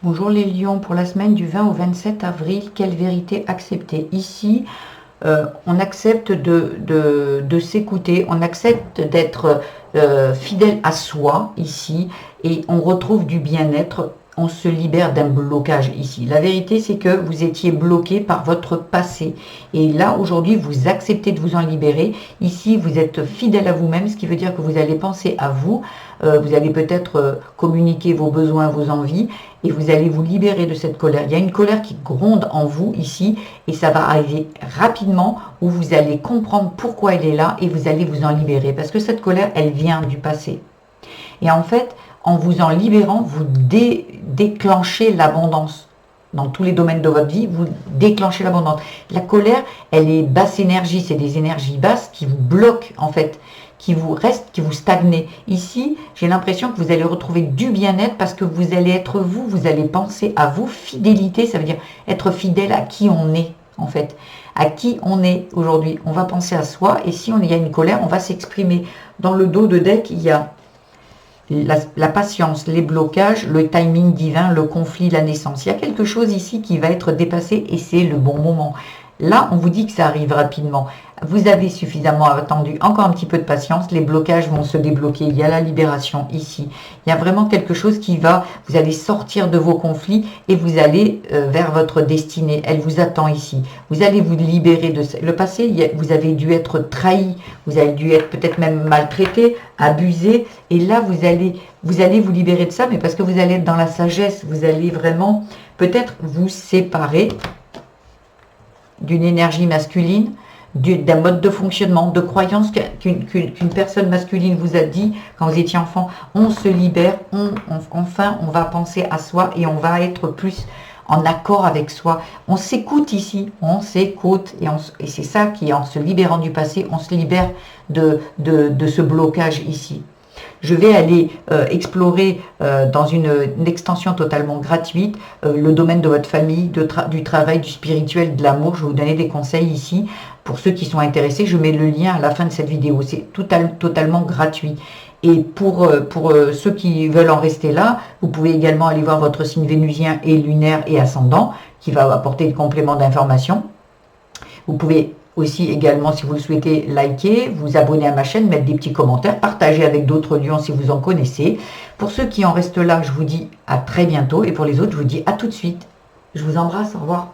Bonjour les lions, pour la semaine du 20 au 27 avril, quelle vérité accepter? Ici, on accepte de s'écouter, on accepte d'être fidèle à soi ici et on retrouve du bien-être, on se libère d'un blocage ici. La vérité, c'est que vous étiez bloqué par votre passé et là, aujourd'hui, vous acceptez de vous en libérer. Ici, vous êtes fidèle à vous-même, ce qui veut dire que vous allez penser à vous, vous allez peut-être communiquer vos besoins, vos envies et vous allez vous libérer de cette colère. Il y a une colère qui gronde en vous ici et ça va arriver rapidement où vous allez comprendre pourquoi elle est là et vous allez vous en libérer parce que cette colère, elle vient du passé. Et en fait, en vous en libérant, vous déclenchez l'abondance. Dans tous les domaines de votre vie, vous déclenchez l'abondance. La colère, elle est basse énergie, c'est des énergies basses qui vous bloquent en fait, qui vous restent, qui vous stagnent. Ici, j'ai l'impression que vous allez retrouver du bien-être parce que vous allez être vous, vous allez penser à vous. Fidélité, ça veut dire être fidèle à qui on est en fait. À qui on est aujourd'hui. On va penser à soi et si il y a une colère, on va s'exprimer. Dans le dos de deck, il y a la patience, les blocages, le timing divin, le conflit, la naissance. Il y a quelque chose ici qui va être dépassé et c'est le bon moment. Là, on vous dit que ça arrive rapidement. Vous avez suffisamment attendu. Encore un petit peu de patience. Les blocages vont se débloquer. Il y a la libération ici. Il y a vraiment quelque chose qui va... Vous allez sortir de vos conflits et vous allez vers votre destinée. Elle vous attend ici. Vous allez vous libérer de... Le passé, vous avez dû être trahi. Vous avez dû être peut-être même maltraité, abusé. Et là, vous allez vous libérer de ça, mais parce que vous allez être dans la sagesse. Vous allez vraiment peut-être vous séparer d'une énergie masculine, d'un mode de fonctionnement, de croyance qu'une personne masculine vous a dit quand vous étiez enfant. On se libère, enfin on va penser à soi et on va être plus en accord avec soi. On s'écoute ici, on s'écoute et c'est ça qui, en se libérant du passé, on se libère de ce blocage ici. Je vais aller explorer dans une extension totalement gratuite le domaine de votre famille, du travail, du spirituel, de l'amour. Je vais vous donner des conseils ici. Pour ceux qui sont intéressés, je mets le lien à la fin de cette vidéo. C'est totalement gratuit. Et pour ceux qui veulent en rester là, vous pouvez également aller voir votre signe vénusien et lunaire et ascendant qui va apporter des compléments d'information. Vous pouvez aussi également, si vous le souhaitez, liker, vous abonner à ma chaîne, mettre des petits commentaires, partager avec d'autres lions si vous en connaissez. Pour ceux qui en restent là, je vous dis à très bientôt. Et pour les autres, je vous dis à tout de suite. Je vous embrasse, au revoir.